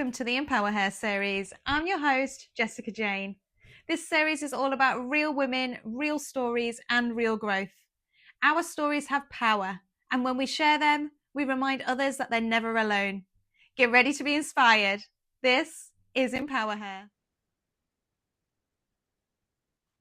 welcome to the EmpowerHer series. I'm your host, Jessica Jane. This series is all about real women, real stories, and real growth. Our stories have power, and when we share them, we remind others that they're never alone. Get ready to be inspired. This is EmpowerHer.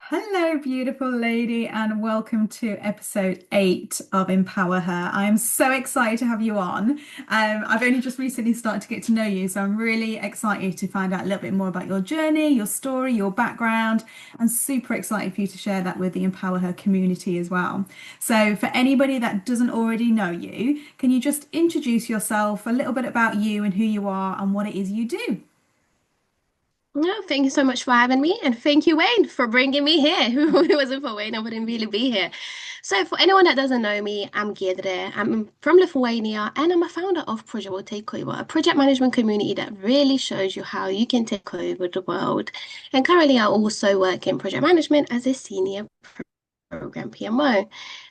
Hello, beautiful lady, and welcome to episode 8 of Empower Her. I am so excited to have you on. I've only just recently started to get to know you, so I'm really excited to find out a little bit more about your journey, your story, your background, and super excited for you to share that with the Empower Her community as well. So, for anybody that doesn't already know you, can you just introduce yourself, a little bit about you and who you are and what it is you do? No, thank you so much for having me, and thank you, Wayne, for bringing me here. If it wasn't for Wayne, I wouldn't really be here. So, for anyone that doesn't know me, I'm Giedre. I'm from Lithuania, and I'm a founder of Project Will Take Over, a project management community that really shows you how you can take over the world. And currently, I also work in project management as a senior program PMO.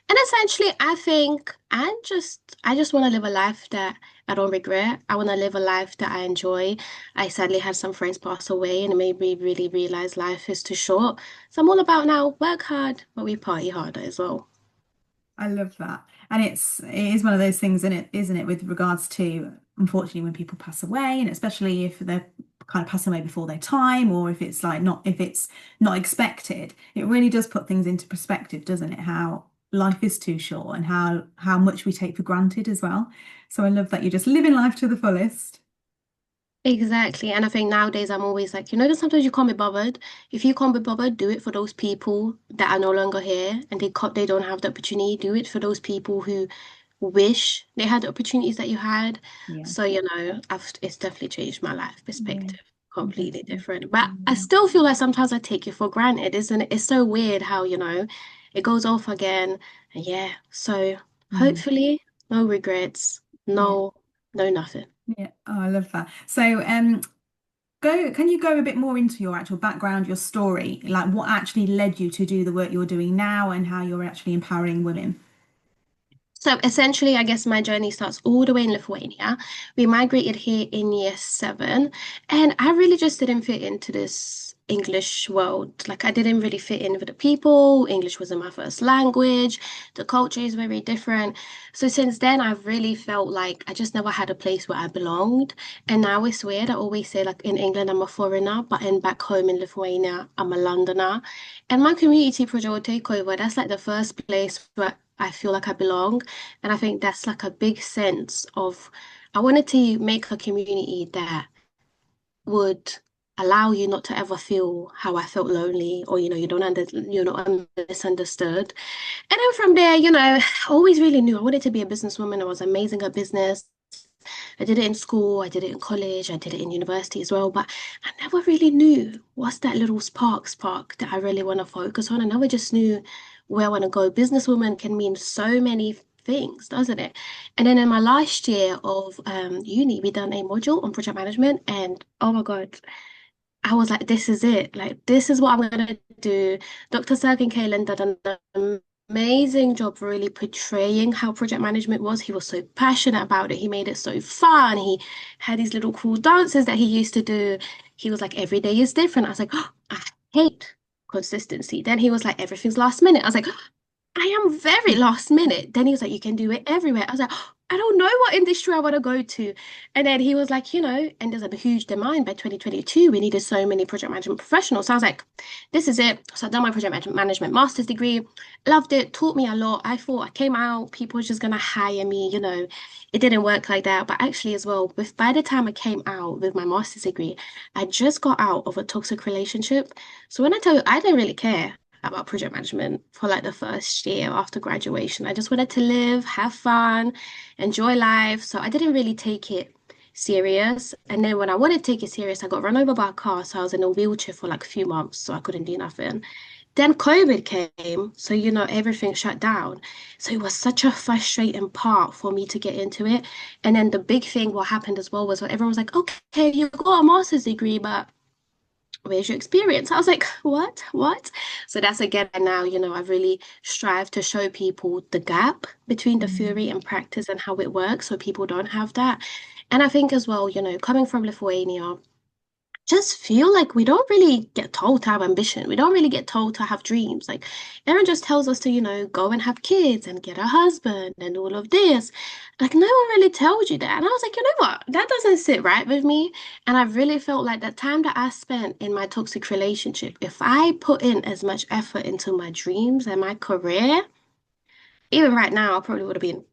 And essentially, I think I just want to live a life that I don't regret. I want to live a life that I enjoy. I sadly had some friends pass away and it made me really realize life is too short. So I'm all about now work hard, but we party harder as well. I love that. And it is one of those things, isn't it, with regards to unfortunately when people pass away, and especially if they're kind of passing away before their time, or if it's not expected, it really does put things into perspective, doesn't it? How life is too short and how much we take for granted as well. So I love that you're just living life to the fullest. Exactly. And I think nowadays I'm always like, that sometimes you can't be bothered. If you can't be bothered, do it for those people that are no longer here and they don't have the opportunity. Do it for those people who wish they had the opportunities that you had. Yeah. So, it's definitely changed my life Yeah. perspective. Completely Definitely. different. But I Yeah. still feel like sometimes I take it for granted, isn't it? It's so weird how, it goes off again. And yeah. So Mm. hopefully no regrets, Yeah. no nothing. Yeah. Oh, I love that. So, can you go a bit more into your actual background, your story, like what actually led you to do the work you're doing now and how you're actually empowering women? So essentially, I guess my journey starts all the way in Lithuania. We migrated here in year 7, and I really just didn't fit into this English world. Like, I didn't really fit in with the people. English wasn't my first language. The culture is very different. So since then, I've really felt like I just never had a place where I belonged. And now it's weird. I always say, like, in England, I'm a foreigner, but in back home in Lithuania, I'm a Londoner. And my community project will take over. That's like the first place where I feel like I belong. And I think that's like a big sense of I wanted to make a community that would allow you not to ever feel how I felt lonely or you're not misunderstood. And then from there, I always really knew I wanted to be a businesswoman. I was amazing at business. I did it in school, I did it in college, I did it in university as well, but I never really knew what's that little spark that I really want to focus on. I never just knew where I want to go. Businesswoman can mean so many things, doesn't it? And then in my last year of uni, we done a module on project management, and oh my God, I was like, this is it. Like, this is what I'm gonna do. Dr. Sergen Kalen did an amazing job really portraying how project management was. He was so passionate about it. He made it so fun. He had these little cool dances that he used to do. He was like, every day is different. I was like, oh, I hate consistency. Then he was like, everything's last minute. I was like, I am very last minute. Then he was like, you can do it everywhere. I was like, I don't know what industry I want to go to. And then he was like, and there's a huge demand by 2022. We needed so many project management professionals. So I was like, this is it. So I done my management master's degree, loved it, taught me a lot. I thought I came out, people were just gonna hire me, It didn't work like that. But actually as well, by the time I came out with my master's degree, I just got out of a toxic relationship. So when I tell you I didn't really care about project management for like the first year after graduation. I just wanted to live, have fun, enjoy life. So I didn't really take it serious. And then when I wanted to take it serious, I got run over by a car. So I was in a wheelchair for like a few months, so I couldn't do nothing. Then COVID came, so everything shut down. So it was such a frustrating part for me to get into it. And then the big thing, what happened as well was when everyone was like, okay, you got a master's degree, but where's your experience? I was like, what? So that's again now, I've really strived to show people the gap between the Mm. theory and practice and how it works so people don't have that. And I think as well, coming from Lithuania, just feel like we don't really get told to have ambition. We don't really get told to have dreams. Like Aaron just tells us to, go and have kids and get a husband and all of this. Like no one really tells you that. And I was like, you know what? That doesn't sit right with me. And I really felt like that time that I spent in my toxic relationship, if I put in as much effort into my dreams and my career, even right now, I probably would have been,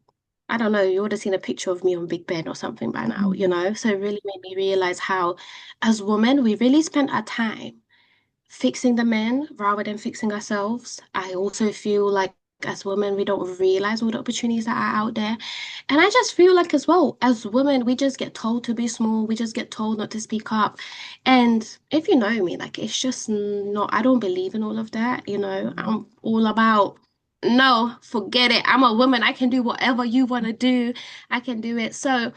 I don't know, you would have seen a picture of me on Big Ben or something by now, Mm. So it really made me realize how, as women, we really spend our time fixing the men rather than fixing ourselves. I also feel like as women, we don't realize all the opportunities that are out there. And I just feel like as well, as women, we just get told to be small. We just get told not to speak up. And if you know me, like it's just not, I don't believe in all of that. I'm all about, no, forget it. I'm a woman. I can do whatever you want to do. I can do it. So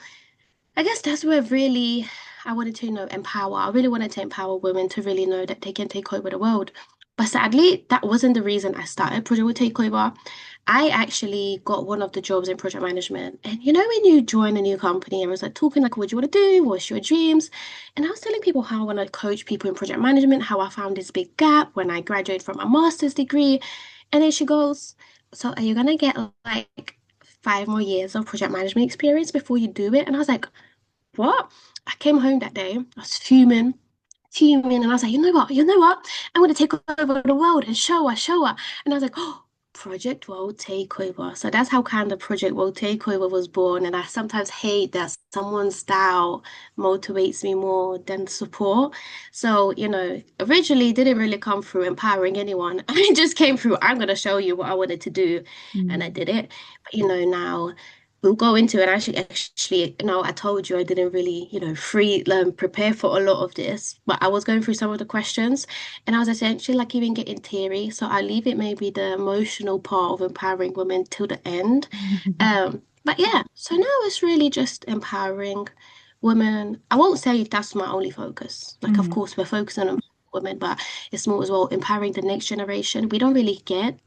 I guess that's where really I wanted to, empower. I really wanted to empower women to really know that they can take over the world. But sadly, that wasn't the reason I started Project Will Takeover. I actually got one of the jobs in project management. And when you join a new company, I was like talking like, what do you want to do? What's your dreams? And I was telling people how I want to coach people in project management, how I found this big gap when I graduated from a master's degree. And then she goes, so are you gonna get like 5 more years of project management experience before you do it? And I was like, what? I came home that day, I was fuming, and I was like, you know what? You know what? I'm going to take over the world and show her. And I was like, oh, Project World Takeover. So that's how kind of Project World Takeover was born. And I sometimes hate that someone's style motivates me more than support. So, originally it didn't really come through empowering anyone. It just came through, I'm going to show you what I wanted to do. And I Mm. did it. But, now we'll go into it. Actually, I told you I didn't really, free prepare for a lot of this, but I was going through some of the questions, and I was essentially like even getting teary. So I leave it maybe the emotional part of empowering women till the end. But yeah, so now it's really just empowering women. I won't say that's my only focus. Like, of Mm. course, we're focusing on women, but it's more as well empowering the next generation. We don't really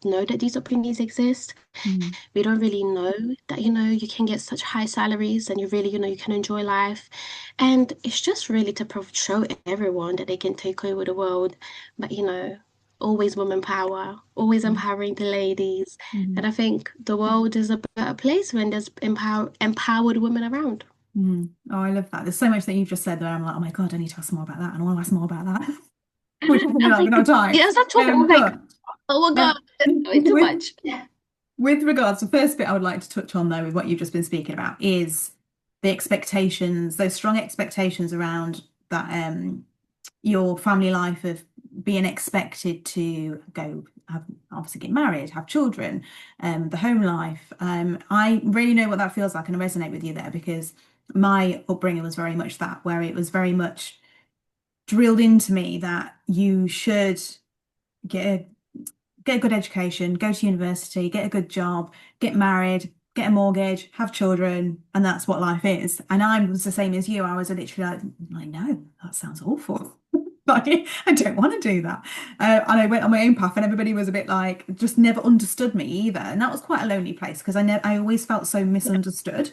know that these opportunities exist. Mm. We don't really know that, you can get such high salaries and you really, you can enjoy life. And it's just really to show everyone that they can take over the world. But, always women power, always Mm. empowering the ladies. And Mm. I think the world is a better place when there's empowered women around. Mm. Oh, I love that. There's so much that you've just said that I'm like, oh my God, I need to ask more about that, and I want to ask more about that. Which is like, we don't have time. Yes, I talk. I'm like, But oh my God, it's going too with much. with regards to the first bit I would like to touch on though, with what you've just been speaking about, is the expectations, those strong expectations around that your family life of being expected to go have obviously get married, have children, the home life. I really know what that feels like and I resonate with you there because my upbringing was very much that, where it was very much drilled into me that you should get a get a good education, go to university, get a good job, get married, get a mortgage, have children, and that's what life is. And I was the same as you. I was literally like, no, that sounds awful. Like, I don't want to do that. And I went on my own path, and everybody was a bit like, just never understood me either. And that was quite a lonely place because I always felt so misunderstood.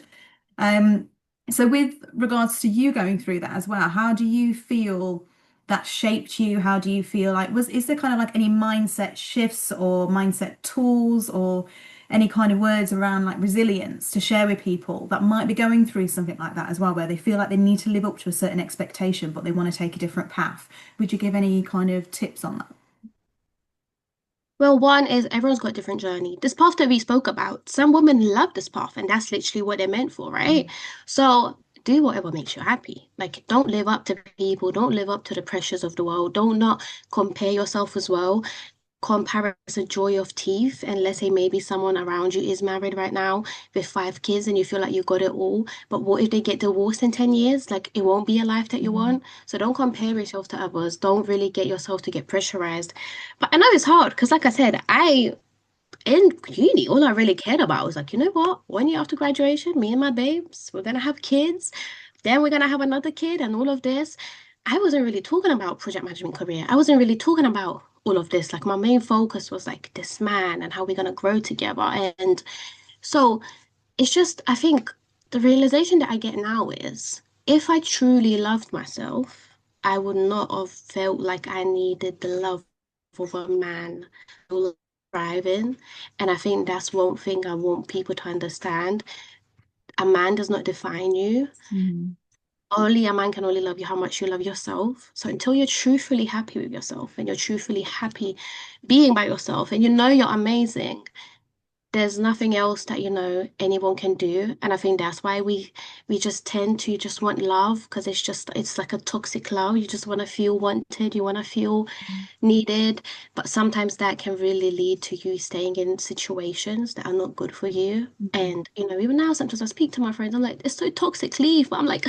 Um, so with regards to you going through that as well, how do you feel that shaped you? How do you feel like is there kind of like any mindset shifts or mindset tools or any kind of words around like resilience to share with people that might be going through something like that as well, where they feel like they need to live up to a certain expectation, but they want to take a different path? Would you give any kind of tips on that? Well, one is everyone's got a different journey. This path that we spoke about, some women love this path, and that's literally what they're meant for, right? So do whatever makes you happy. Like, don't live up to people, don't live up to the pressures of the world, don't not compare yourself as well. Compare is a joy of teeth. And let's say maybe someone around you is married right now with 5 kids and you feel like you got it all. But what if they get divorced in 10 years? Like it won't be a life that you Mm. want. So don't compare yourself to others. Don't really get yourself to get pressurized. But I know it's hard because like I said, in uni, all I really cared about was like, you know what? 1 year after graduation, me and my babes, we're gonna have kids. Then we're gonna have another kid and all of this. I wasn't really talking about project management career. I wasn't really talking about all of this. Like my main focus was like this man and how we're gonna grow together. And so it's just, I think the realization that I get now is if I truly loved myself, I would not have felt like I needed the love of a man to thrive in. And I think that's one thing I want people to understand. A man does not define you. Mm. Only a man can only love you how much you love yourself. So until you're truthfully happy with yourself and you're truthfully happy being by yourself and you know you're amazing, there's nothing else that anyone can do. And I think that's why we just tend to just want love because it's like a toxic love. You just want to feel wanted, you want to feel needed, but sometimes that can really lead to you staying in situations that are not good for you. Mm. And even now, sometimes I speak to my friends, I'm like, it's so toxic, leave. But I'm like,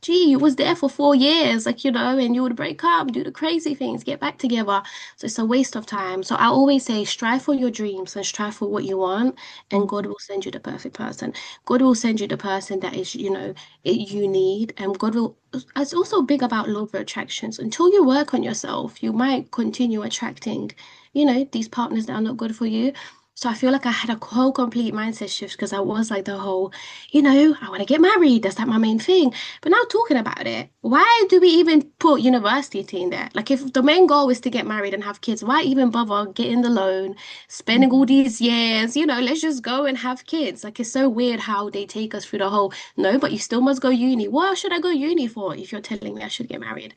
gee, you was there for 4 years, like, and you would break up, do the crazy things, get back together. So it's a waste of time. So I always say, strive for your dreams and strive for what you want, and God Mm. will send you the perfect person. God will send you the person that is, you need, and God will. It's also big about law of attractions. Until you work on yourself, you might continue attracting, these partners that are not good for you. So I feel like I had a whole complete mindset shift because I was like the whole, I want to get married. That's like my main thing. But now talking about it, why do we even put university in there? Like if the main goal is to get married and have kids, why even bother getting the loan, spending all Mm. these years? Let's just go and have kids. Like it's so weird how they take us through the whole, no, but you still must go uni. What should I go uni for if you're telling me I should get married?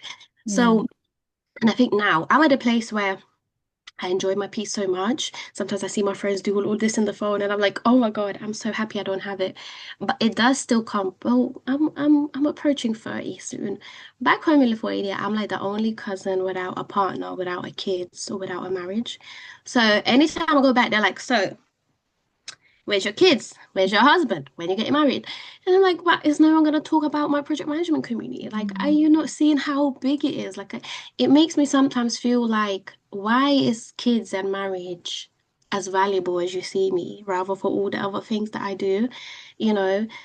Yeah. So, and I think now I'm at a place where I enjoy my peace so much. Sometimes I see my friends do all this in the phone, and I'm like, oh my God, I'm so happy I don't have it. But it does still come. Well, I'm approaching 30 soon. Back home in Lithuania, I'm like the only cousin without a partner, without a kids, or without a marriage. So anytime I go back, they're like, so where's your kids? Where's your husband? When you get married? And I'm like, what? Is no one going to talk about my project management community? Like, are Mm. you not seeing how big it is? Like, it makes me sometimes feel like, why is kids and marriage as valuable as you see me, rather for all the other things that I do?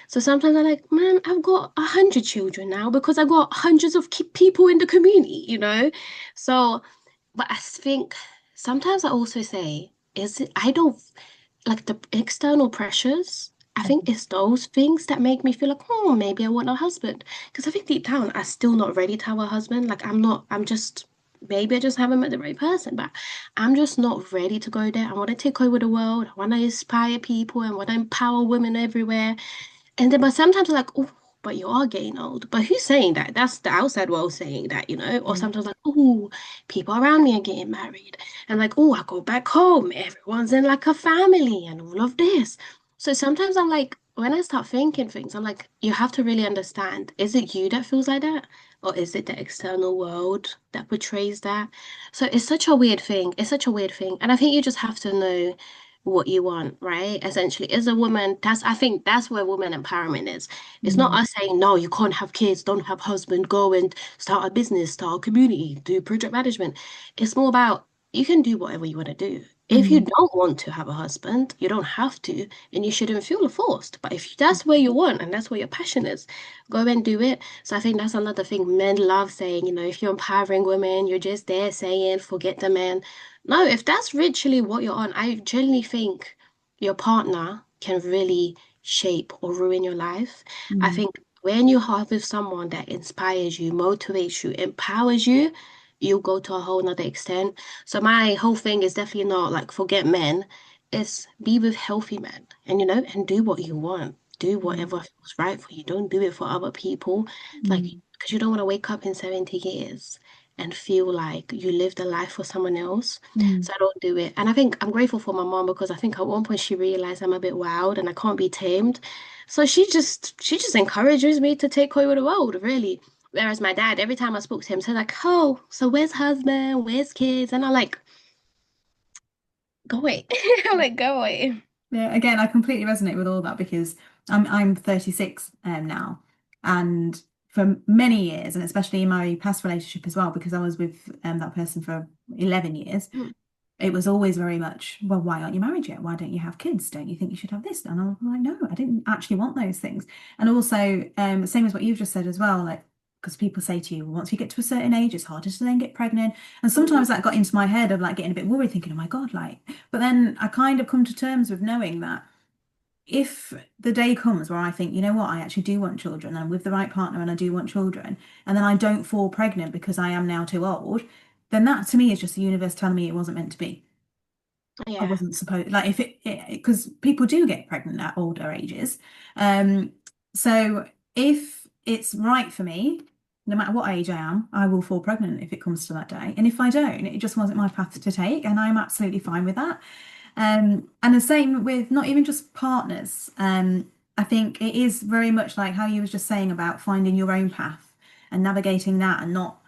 So sometimes I'm like, man, I've got 100 children now because I've got hundreds of people in the community. So, but I think sometimes I also say, is it, I don't like the external pressures. I think it's those things that make me feel like, oh, maybe I want a husband. Because I think deep down, I'm still not ready to have a husband. Like, I'm not, I'm just, maybe I just haven't met the right person, but I'm just not ready to go there. I want to take over the world. I want to inspire people. I want to empower women everywhere. And then, but sometimes I'm like, oh, but you are getting old. But who's saying that? That's the outside world saying that. Or Mm. sometimes like, oh, people around me are getting married. And like, oh, I go back home. Everyone's in like a family and all of this. So sometimes I'm like, when I start thinking things, I'm like, you have to really understand, is it you that feels like that? Or is it the external world that portrays that? So it's such a weird thing. It's such a weird thing. And I think you just have to know what you want, right? Essentially, as a woman, I think that's where woman empowerment is. It's not Mm. us saying, no, you can't have kids, don't have husband, go and start a business, start a community, do project management. It's more about you can do whatever you want to do. If you Mm. don't want to have a husband, you don't have to, and you shouldn't feel forced. But if that's where you want and that's where your passion is, go and do it. So I think that's another thing men love saying, if you're empowering women, you're just there saying, forget the men. No, if that's literally what you're on, I genuinely think your partner can really shape or ruin your life. I Mm. think when you have with someone that inspires you, motivates you, empowers you, you go to a whole nother extent. So my whole thing is definitely not like forget men. It's be with healthy men and do what you want. Do Mm. whatever feels right for you. Don't do it for other people. Like, Mm. because you don't want to wake up in 70 years and feel like you lived a life for someone else. Mm. So I don't do it. And I think I'm grateful for my mom because I think at one point she realized I'm a bit wild and I can't be tamed. So she just encourages me to take over the world, really. Whereas my dad, every time I spoke to him, said like, "Oh, so where's husband? Where's kids?" And I'm like, "Go away." I'm like, "Go away." Yeah, again, I completely resonate with all that because I'm 36 now, and for many years, and especially in my past relationship as well, because I was with that person for 11 years, Mm, it was always very much, well, why aren't you married yet? Why don't you have kids? Don't you think you should have this? And I'm like, no, I didn't actually want those things. And also, same as what you've just said as well, like, because people say to you, once you get to a certain age, it's harder to then get pregnant. And mm, sometimes that got into my head of like getting a bit worried, thinking, oh my God, like, but then I kind of come to terms with knowing that. if the day comes where I think, you know what, I actually do want children, and I'm with the right partner and I do want children, and then I don't fall pregnant because I am now too old, then that to me is just the universe telling me it wasn't meant to be. I Yeah. wasn't supposed, like, if because people do get pregnant at older ages. Um, so if it's right for me, no matter what age I am, I will fall pregnant if it comes to that day. And if I don't, it just wasn't my path to take, and I'm absolutely fine with that. And the same with not even just partners. I think it is very much like how you was just saying about finding your own path and navigating that and not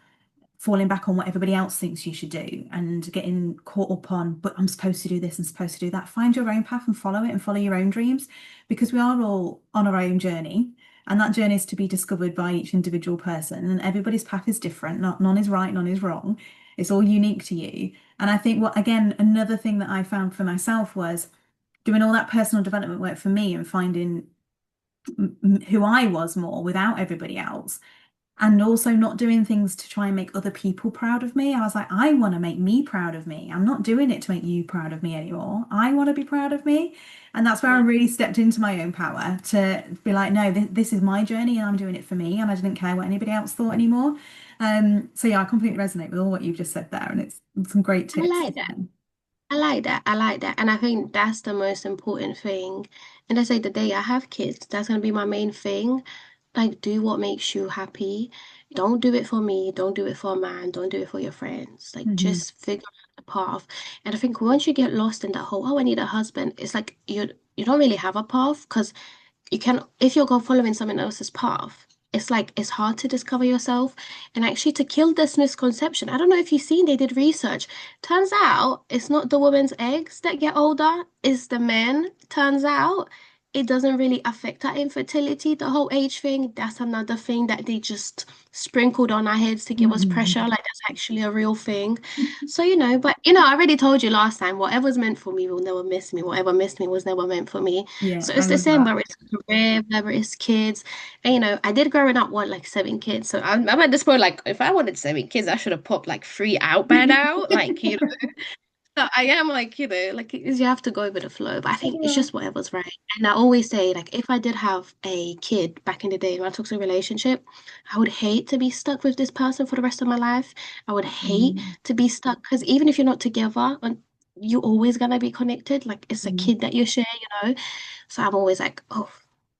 falling back on what everybody else thinks you should do and getting caught up on, but I'm supposed to do this and supposed to do that. Find your own path and follow it and follow your own dreams because we are all on our own journey. And that journey is to be discovered by each individual person. And everybody's path is different. Not none is right, none is wrong. It's all unique to you. And I think what again, another thing that I found for myself was doing all that personal development work for me and finding who I was more without everybody else and also not doing things to try and make other people proud of me. I was like, I want to make me proud of me. I'm not doing it to make you proud of me anymore. I want to be proud of me. And that's where I Yeah. really stepped into my own power to be like, no, this is my journey and I'm doing it for me. And I didn't care what anybody else thought anymore. So yeah, I completely resonate with all what you've just said there. And it's some great I tips. like that. I like that. I like that. And I think that's the most important thing. And I say the day I have kids, that's going to be my main thing. Like, do what makes you happy. Don't do it for me. Don't do it for a man. Don't do it for your friends. Like, Hmm. just figure out the path. And I think once you get lost in that whole, oh, I need a husband, it's like you don't really have a path because you can if you're going following someone else's path, it's like it's hard to discover yourself. And actually to kill this misconception, I don't know if you've seen they did research. Turns out it's not the woman's eggs that get older, it's the men. Turns out it doesn't really affect our infertility, the whole age thing. That's another thing that they just sprinkled on our heads to give us pressure. Hmm. Like that's actually a real thing. So, but I already told you last time, whatever's meant for me will never miss me. Whatever missed me was never meant for me. Yeah, So I it's the love same that. whether it's career, whether it's kids. And I did growing up want like 7 kids. So I'm at this point, like if I wanted 7 kids, I should have popped like 3 out by now. Like, so I am like, like you have to go with the flow. But I think it's Yeah. just whatever's right. And I always say, like, if I did have a kid back in the day when I took to a relationship, I would hate to be stuck with this person for the rest of my life. I would hate Mm, to be stuck because even if you're not together, and you're always gonna be connected. Like it's a mm, kid that you share. So I'm always like, oh,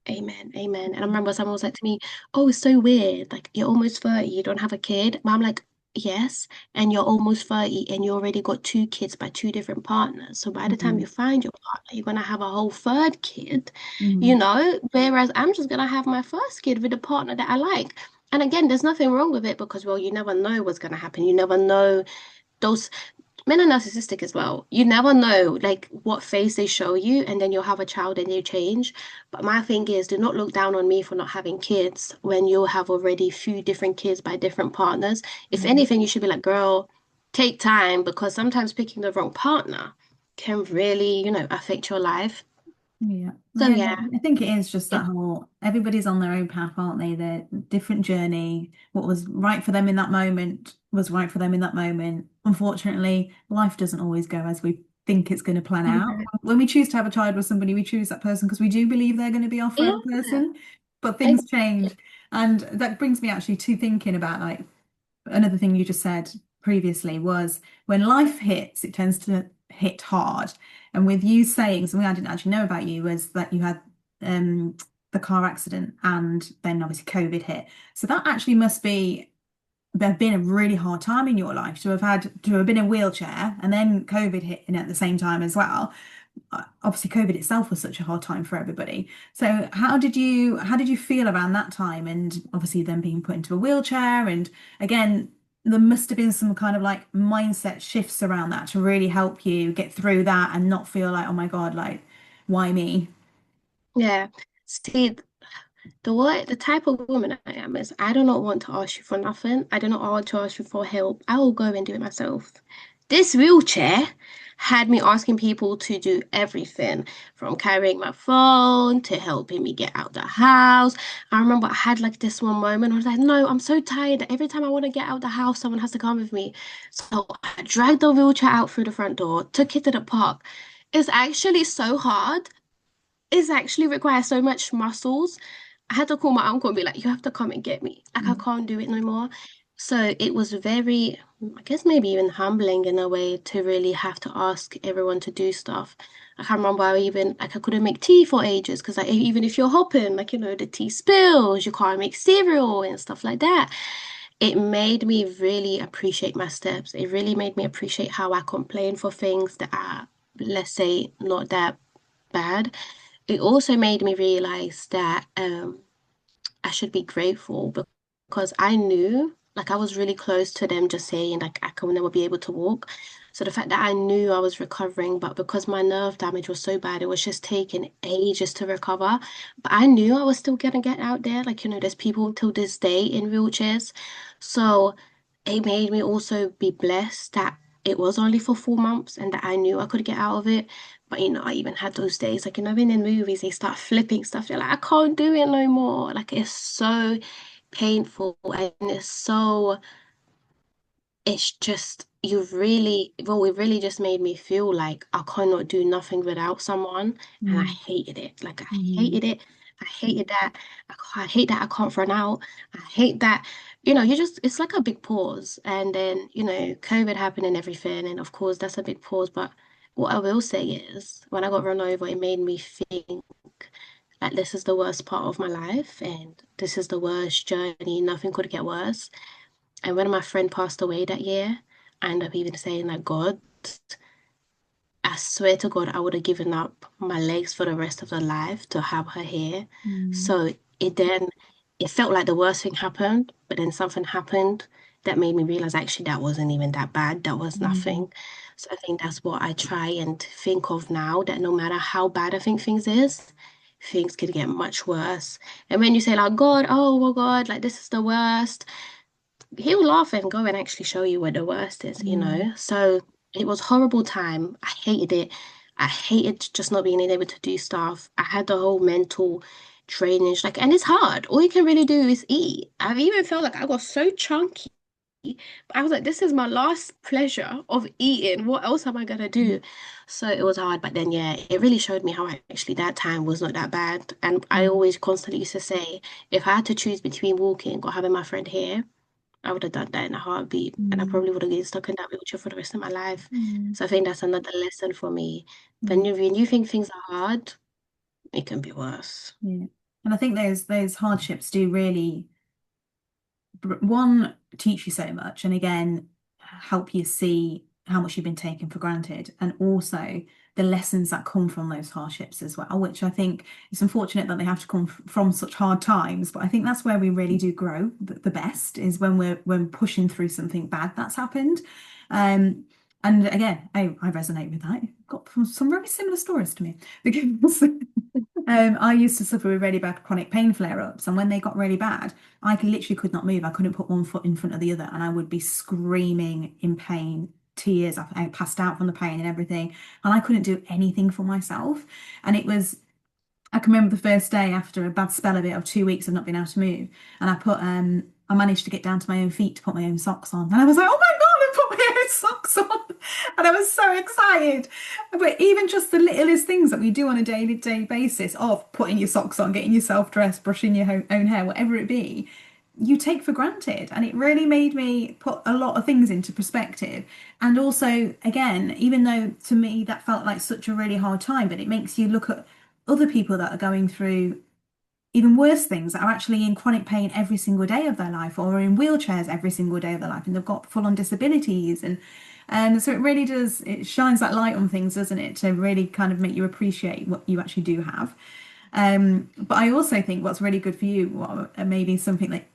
amen, amen. And I remember someone was like to me, oh, it's so weird. Like you're almost 30, you don't have a kid. But I'm like, yes, and you're almost 30 and you already got 2 kids by 2 different partners. So by the time you mm, find your partner, you're gonna have a whole third kid, mm, whereas I'm just gonna have my first kid with a partner that I like. And again, there's nothing wrong with it because, well, you never know what's gonna happen. You never know those men are narcissistic as well. You never know like what face they show you, and then you'll have a child and you change. But my thing is, do not look down on me for not having kids when you have already few different kids by different partners. If mm. anything, you should be like, girl, take time because sometimes picking the wrong partner can really, affect your life. Yeah, So yeah, yeah, I think it is just it, that whole everybody's on their own path, aren't they? Their different journey. What was right for them in that moment was right for them in that moment. Unfortunately, life doesn't always go as we think it's going to plan out. yeah, When we choose to have a child with somebody, we choose that person because we do believe they're going to be our yeah, forever person, but things exactly. change. And that brings me actually to thinking about like another thing you just said previously was when life hits, it tends to hit hard. And with you saying something I didn't actually know about you was that you had um, the car accident and then obviously COVID hit. So that actually must be have been a really hard time in your life to have been in a wheelchair and then COVID hit in at the same time as well. Obviously, COVID itself was such a hard time for everybody. So how did you feel around that time? And obviously then being put into a wheelchair and again, there must have been some kind of like mindset shifts around that to really help you get through that and not feel like, oh my God, like, why me? Yeah. See, the type of woman I am is I do not want to ask you for nothing. I do not want to ask you for help. I will go and do it myself. This wheelchair had me asking people to do everything from carrying my phone to helping me get out the house. I remember I had like this one moment. I was like, no, I'm so tired that every time I want to get out the house, someone has to come with me. So I dragged the wheelchair out through the front door, took it to the park. It's actually so hard. It's actually requires so much muscles. I had to call my uncle and be like, you have to come and get me. Like, I Mm, can't do it no more. So it was very, I guess maybe even humbling in a way to really have to ask everyone to do stuff. I can't remember I even, like, I couldn't make tea for ages because, like, even if you're hopping, like, the tea spills, you can't make cereal and stuff like that. It made me really appreciate my steps. It really made me appreciate how I complain for things that are, let's say, not that bad. It also made me realize that I should be grateful because I knew, like, I was really close to them just saying, like, I can never be able to walk. So the fact that I knew I was recovering, but because my nerve damage was so bad, it was just taking ages to recover. But I knew I was still gonna get out there. Like, there's people till this day in wheelchairs. So it made me also be blessed that it was only for 4 months and that I knew I could get out of it. But I even had those days, like, when in movies they start flipping stuff, they're like, I can't do it no more. Like, it's so painful and it's just, well, it really just made me feel like I cannot do nothing without someone. And I mm, hated it. Like, I mm, hated it. I hated that. I hate that I can't run out. I hate that, it's like a big pause. And then, COVID happened and everything. And of course, that's a big pause. But what I will say is, when I got run over, it made me think like this is the worst part of my life and this is the worst journey. Nothing could get worse. And when my friend passed away that year, I ended up even saying like, God, I swear to God, I would have given up my legs for the rest of her life to have her here. mm, So it then, it felt like the worst thing happened, but then something happened that made me realize actually that wasn't even that bad. That was mm, nothing. So I think that's what I try and think of now, that no matter how bad I think things is, things could get much worse. And when you say like, God, oh my God, like this is the worst, he'll laugh and go and actually show you where the worst is. mm, So it was horrible time. I hated it. I hated just not being able to do stuff. I had the whole mental drainage, like, and it's hard. All you can really do is eat. I've even felt like I got so chunky. But I was like, this is my last pleasure of eating. What else am I gonna do? So it was hard. But then, yeah, it really showed me how actually that time was not that bad. And I mm, always constantly used to say, if I had to choose between walking or having my friend here, I would have done that in a heartbeat, and I mm, probably would have been stuck in that wheelchair for the rest of my life. mm, So I think that's another lesson for me. When mm, when you think things are hard, it can be worse. yeah. And I think those hardships do really one, teach you so much, and again, help you see how much you've been taken for granted, and also the lessons that come from those hardships as well, which I think it's unfortunate that they have to come from such hard times, but I think that's where we really do grow the best is when when pushing through something bad that's happened. Um, and again, I resonate with that. You've got some very similar stories to me because I used to suffer with really bad chronic pain flare-ups, and when they got really bad, literally could not move. I couldn't put one foot in front of the other, and I would be screaming in pain, tears. I passed out from the pain and everything, and I couldn't do anything for myself. And I can remember the first day after a bad spell of it, of 2 weeks of not being able to move, and I managed to get down to my own feet to put my own socks on, and I was like, oh my God, I put my own socks on, and I was so excited. But even just the littlest things that we do on a day-to-day basis of putting your socks on, getting yourself dressed, brushing your own hair, whatever it be, you take for granted. And it really made me put a lot of things into perspective. And also, again, even though to me that felt like such a really hard time, but it makes you look at other people that are going through even worse things, that are actually in chronic pain every single day of their life or are in wheelchairs every single day of their life, and they've got full-on disabilities. And so it really does, it shines that light on things, doesn't it, to really kind of make you appreciate what you actually do have. But I also think what's really good for you, what maybe something that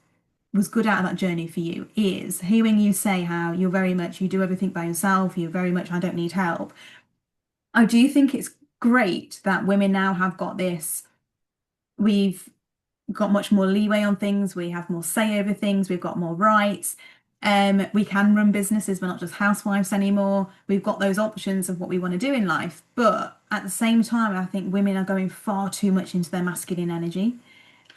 was good out of that journey for you, is hearing you say how you do everything by yourself, you're very much, I don't need help. I do think it's great that women now have got this. We've got much more leeway on things. We have more say over things. We've got more rights. We can run businesses. We're not just housewives anymore. We've got those options of what we want to do in life. But at the same time, I think women are going far too much into their masculine energy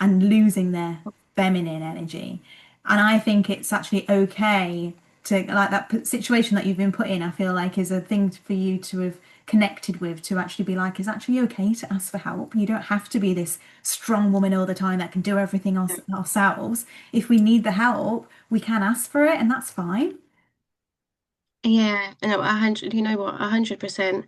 and losing their feminine energy. And I think it's actually okay to, like, that situation that you've been put in, I feel like is a thing for you to have connected with to actually be like, it's actually okay to ask for help. You don't have to be this strong woman all the time that can do everything ourselves. If we need the help, we can ask for it, and that's fine. Yeah, no, 100, you know what, 100%.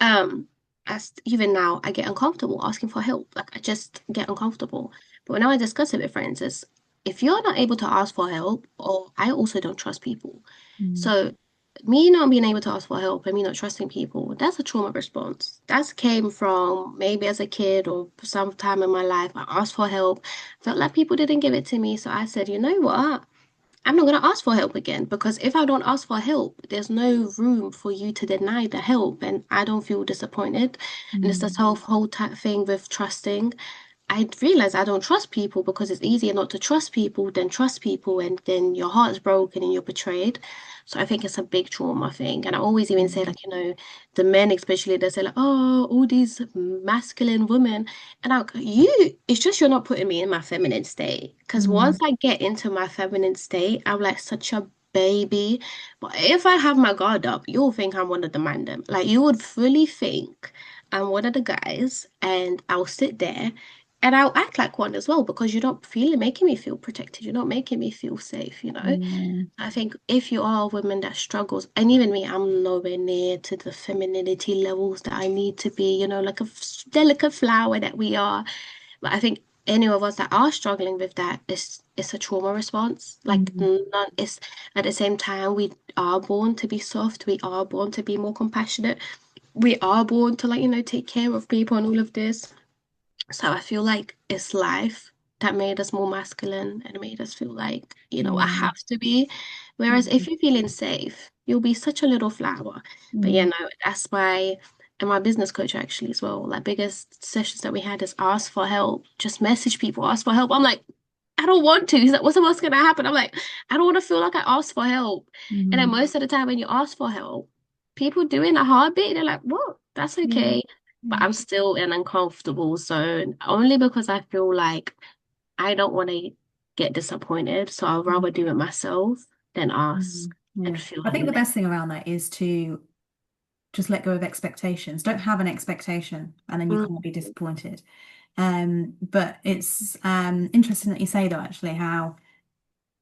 Um, as even now, I get uncomfortable asking for help. Like I just get uncomfortable. But when I discuss it with friends, is if you're not able to ask for help, or I also don't trust people. Mm. So me not being able to ask for help and me not trusting people, that's a trauma response. That came from maybe as a kid or some time in my life, I asked for help, felt like people didn't give it to me. So I said, you know what? I'm not going to ask for help again because if I don't ask for help, there's no room for you to deny the help, and I don't feel disappointed. And it's this Mm. whole type thing with trusting. I realize I don't trust people because it's easier not to trust people than trust people, and then your heart's broken and you're betrayed. So I think it's a big trauma thing. And I always even say, Mm. like, the men especially, they say like, oh, all these masculine women. And it's just you're not putting me in my feminine state. Because once Mm. I get into my feminine state, I'm like such a baby. But if I have my guard up, you'll think I'm one of the man them. Like you would fully think I'm one of the guys, and I'll sit there and I'll act like one as well because you're not making me feel protected. You're not making me feel safe. Yeah. I think if you are a woman that struggles, and even me, I'm nowhere near to the femininity levels that I need to be, like a delicate flower that we are. But I think any of us that are struggling with that is it's a trauma response. Like Mm. none is at the same time we are born to be soft, we are born to be more compassionate, we are born to take care of people and all of this. So I feel like it's life that made us more masculine and made us feel like, I Yeah. have to be. Whereas if Mm. you're feeling safe, you'll be such a little flower. But Mm. that's why, and my business coach actually as well, like biggest sessions that we had is ask for help. Just message people, ask for help. I'm like, I don't want to. He's like, what's gonna happen? I'm like, I don't want to feel like I asked for help. And then Mm. most of the time when you ask for help, people do in a heartbeat, they're like, what? That's Yeah. okay, but Yeah. I'm still in uncomfortable zone only because I feel like I don't want to get disappointed. So I'd rather do it myself than Mm. ask Yeah. and feel I think the like, best thing around that is to just let go of expectations. Don't have an expectation, and then you mm, can't be disappointed. But it's interesting that you say though, actually, how,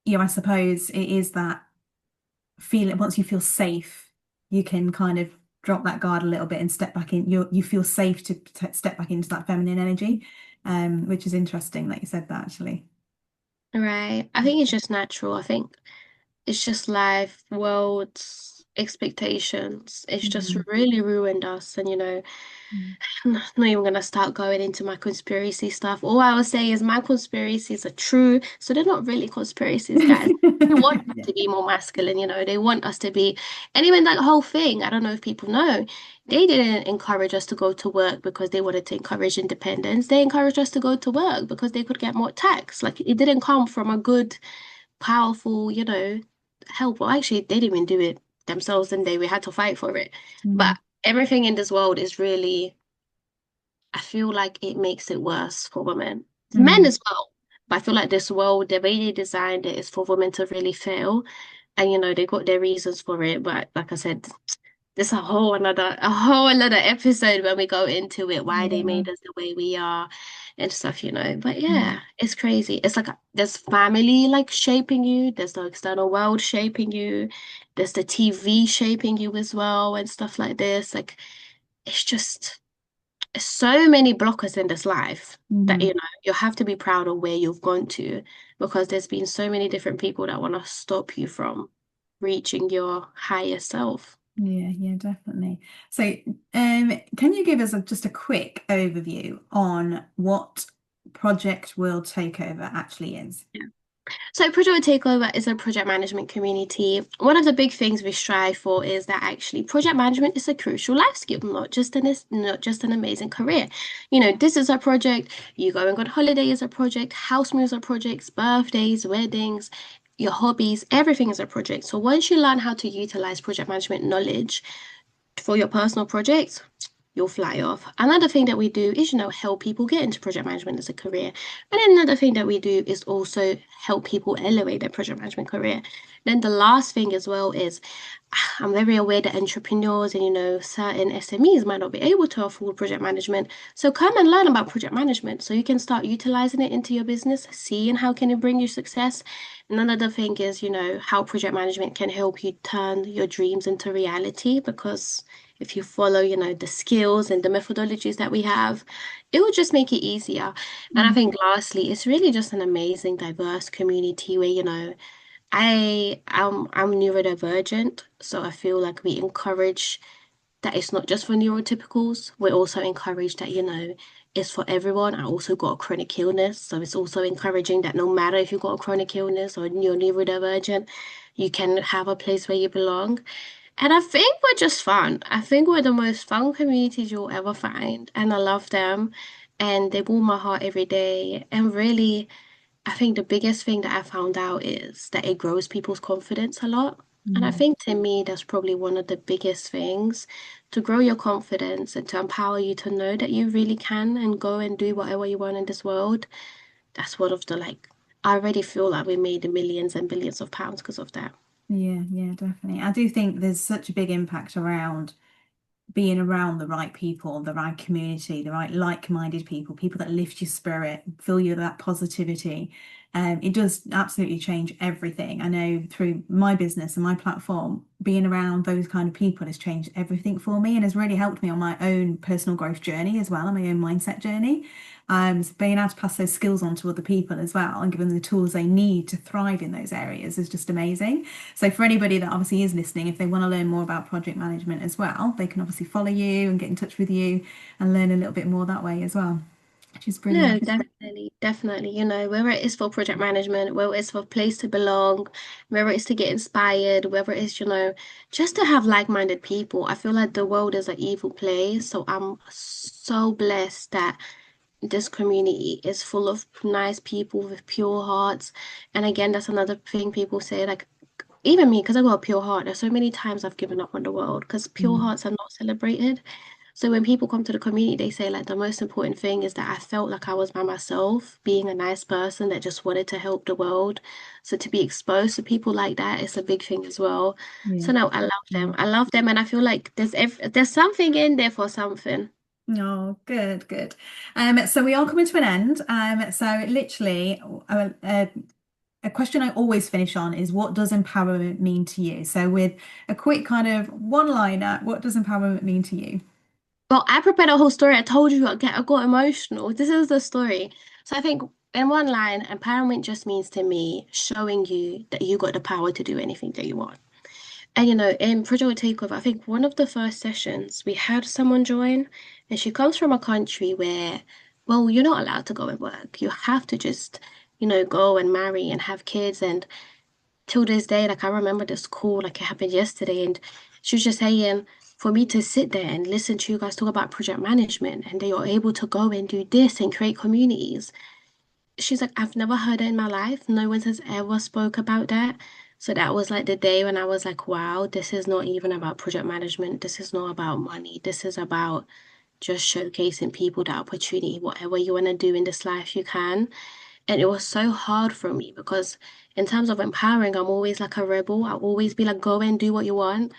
I suppose it is that feeling once you feel safe, you can kind of drop that guard a little bit and step back in. You feel safe to step back into that feminine energy, which is interesting that you said that actually. right. I think it's just natural. I think it's just life, world's expectations. It's just Mm. really ruined us. And Mm. I'm not even gonna start going into my conspiracy stuff. All I will say is my conspiracies are true. So they're not really conspiracies, guys. They want us Yeah. to be more masculine, they want us to be, and even that whole thing, I don't know if people know, they didn't encourage us to go to work because they wanted to encourage independence. They encouraged us to go to work because they could get more tax. Like it didn't come from a good, powerful, help. Well, actually, they didn't even do it themselves, and we had to fight for it. Mm. But everything in this world is really, I feel like it makes it worse for women. Men Mm. as well. But I feel like this world, the way they designed it is for women to really fail. And they got their reasons for it. But like I said, there's a whole another episode when we go into it, why they Yeah. made us the way we are and stuff. But Mm. yeah, it's crazy. It's like there's family like shaping you, there's the external world shaping you, there's the TV shaping you as well and stuff like this. Like it's just so many blockers in this life that Mm. you have to be proud of where you've gone to because there's been so many different people that want to stop you from reaching your higher self. Yeah, yeah, definitely. So, can you give us just a quick overview on what Project World Takeover actually is? So Project Takeover is a project management community. One of the big things we strive for is that actually project management is a crucial life skill, not just an amazing career. This is a project. You going on holiday is a project. House moves are projects. Birthdays, weddings, your hobbies, everything is a project. So once you learn how to utilize project management knowledge for your personal projects, you'll fly off. Another thing that we do is, help people get into project management as a career. And then another thing that we do is also help people elevate their project management career. Then the last thing as well is I'm very aware that entrepreneurs and certain SMEs might not be able to afford project management. So come and learn about project management so you can start utilizing it into your business, seeing how can it bring you success. And another thing is, how project management can help you turn your dreams into reality because if you follow, the skills and the methodologies that we have, it will just make it easier. And I Mm. think lastly, it's really just an amazing, diverse community where, I'm neurodivergent, so I feel like we encourage that it's not just for neurotypicals. We're also encouraged that, it's for everyone. I also got a chronic illness, so it's also encouraging that no matter if you've got a chronic illness or you're neurodivergent, you can have a place where you belong. And I think we're just fun. I think we're the most fun communities you'll ever find, and I love them. And they warm my heart every day. And really, I think the biggest thing that I found out is that it grows people's confidence a lot. And I Mm. think to me, that's probably one of the biggest things to grow your confidence and to empower you to know that you really can and go and do whatever you want in this world. That's one of the I already feel like we made millions and billions of pounds because of that. Yeah, yeah, definitely. I do think there's such a big impact around being around the right people, the right community, the right like-minded people, people that lift your spirit, fill you with that positivity. It does absolutely change everything. I know through my business and my platform, being around those kind of people has changed everything for me and has really helped me on my own personal growth journey as well, and my own mindset journey. So being able to pass those skills on to other people as well and give them the tools they need to thrive in those areas is just amazing. So for anybody that obviously is listening, if they want to learn more about project management as well, they can obviously follow you and get in touch with you and learn a little bit more that way as well, which is No, brilliant. definitely, definitely. Whether it is for project management, whether it's for a place to belong, whether it's to get inspired, whether it's, just to have like-minded people. I feel like the world is an evil place. So I'm so blessed that this community is full of nice people with pure hearts. And again, that's another thing people say, like, even me, because I got a pure heart, there's so many times I've given up on the world because pure Mm. hearts are not celebrated. So when people come to the community, they say like the most important thing is that I felt like I was by myself, being a nice person that just wanted to help the world. So to be exposed to people like that is a big thing as well. So Yeah. no, I love them. I love them, and I feel like there's something in there for something. Oh, good, good. So we are coming to an end. So literally, a question I always finish on is what does empowerment mean to you? So with a quick kind of one-liner, what does empowerment mean to you? Well, I prepared a whole story. I told you I got emotional. This is the story. So I think in one line, empowerment just means to me showing you that you got the power to do anything that you want. And in Project Takeover, I think one of the first sessions we had someone join, and she comes from a country where, well, you're not allowed to go and work. You have to just, go and marry and have kids. And till this day, like I remember this call, like it happened yesterday, and she was just saying, for me to sit there and listen to you guys talk about project management and they are able to go and do this and create communities. She's like, I've never heard it in my life. No one has ever spoke about that. So that was like the day when I was like, wow, this is not even about project management. This is not about money. This is about just showcasing people the opportunity, whatever you want to do in this life, you can. And it was so hard for me because in terms of empowering, I'm always like a rebel. I'll always be like, go and do what you want.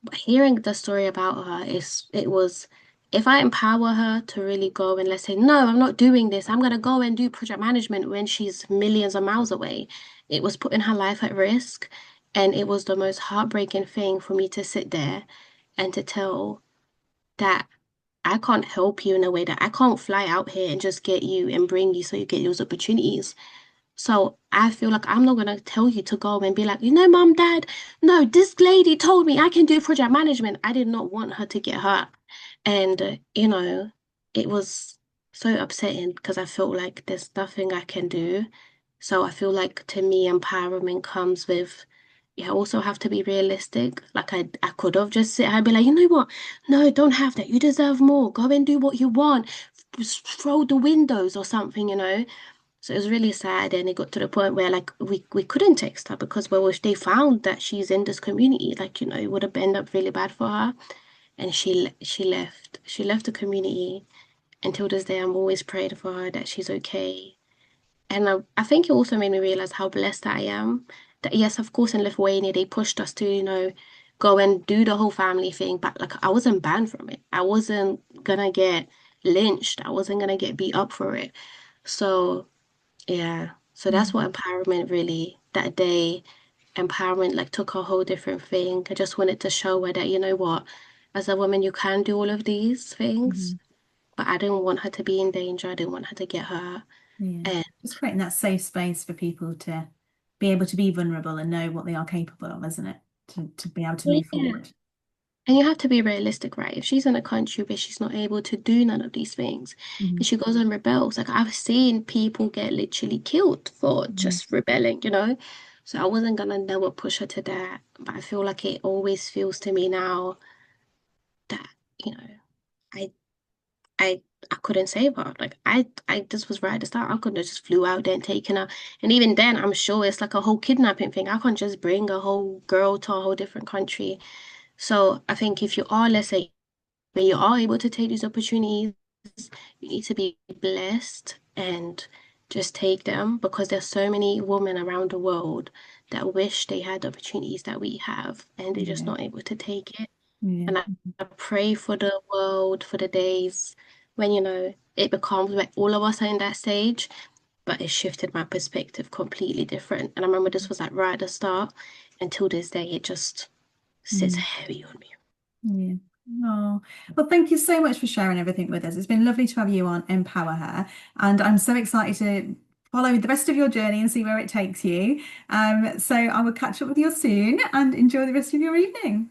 But hearing the story about her it was if I empower her to really go and let's say, no, I'm not doing this. I'm gonna go and do project management when she's millions of miles away. It was putting her life at risk. And it was the most heartbreaking thing for me to sit there and to tell that I can't help you in a way that I can't fly out here and just get you and bring you so you get those opportunities. So I feel like I'm not gonna tell you to go and be like, mom, dad, no, this lady told me I can do project management. I did not want her to get hurt. And, it was so upsetting because I felt like there's nothing I can do. So I feel like to me, empowerment comes with, you also have to be realistic. Like I could have just sit here and be like, you know what? No, don't have that. You deserve more. Go and do what you want. Just throw the windows or something. So it was really sad, and it got to the point where like we couldn't text her because well, if they found that she's in this community, like it would have ended up really bad for her. And she left, She left the community. Until this day, I'm always praying for her that she's okay. And I think it also made me realize how blessed I am. That yes, of course, in Lithuania they pushed us to, go and do the whole family thing, but like I wasn't banned from it. I wasn't gonna get lynched. I wasn't gonna get beat up for it. So yeah, so that's Mm. what empowerment really, that day, empowerment like took a whole different thing. I just wanted to show her that, you know what, as a woman, you can do all of these things, Mhm. but I didn't want her to be in danger. I didn't want her to get hurt. Yeah. And Just creating that safe space for people to be able to be vulnerable and know what they are capable of, isn't it? To be able to move yeah, forward. and you have to be realistic, right? If she's in a country where she's not able to do none of these things and Mhm. she goes and rebels, like I've seen people get literally killed for Mhm. just rebelling. So I wasn't gonna never push her to that. But I feel like it always feels to me now that, you know, I I I couldn't save her. Like I this was right at the start. I couldn't have just flew out there and taken her. And even then, I'm sure it's like a whole kidnapping thing. I can't just bring a whole girl to a whole different country. So I think if you are, let's say, when you are able to take these opportunities, you need to be blessed and just take them because there's so many women around the world that wish they had the opportunities that we have and they're just Yeah. not able to take it. Yeah. And I pray for the world, for the days when, it becomes where all of us are in that stage, but it shifted my perspective completely different. And I remember this was like right at the start. Until this day, it just sits Mm. heavy on me. Yeah. Oh, well, thank you so much for sharing everything with us. It's been lovely to have you on Empower Her, and I'm so excited to follow the rest of your journey and see where it takes you. So I will catch up with you soon and enjoy the rest of your evening.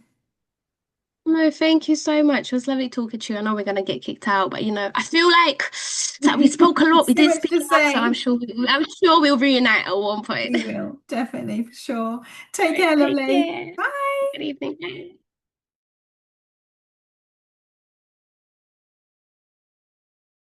No, thank you so much. It was lovely talking to you. I know we're gonna get kicked out, but I feel like it's like we spoke a lot. We So did much speak to a lot, so I'm say. sure I'm sure we'll reunite at one point. We will, definitely, for sure. All Take right, care, take lovely. care. Bye. Good evening.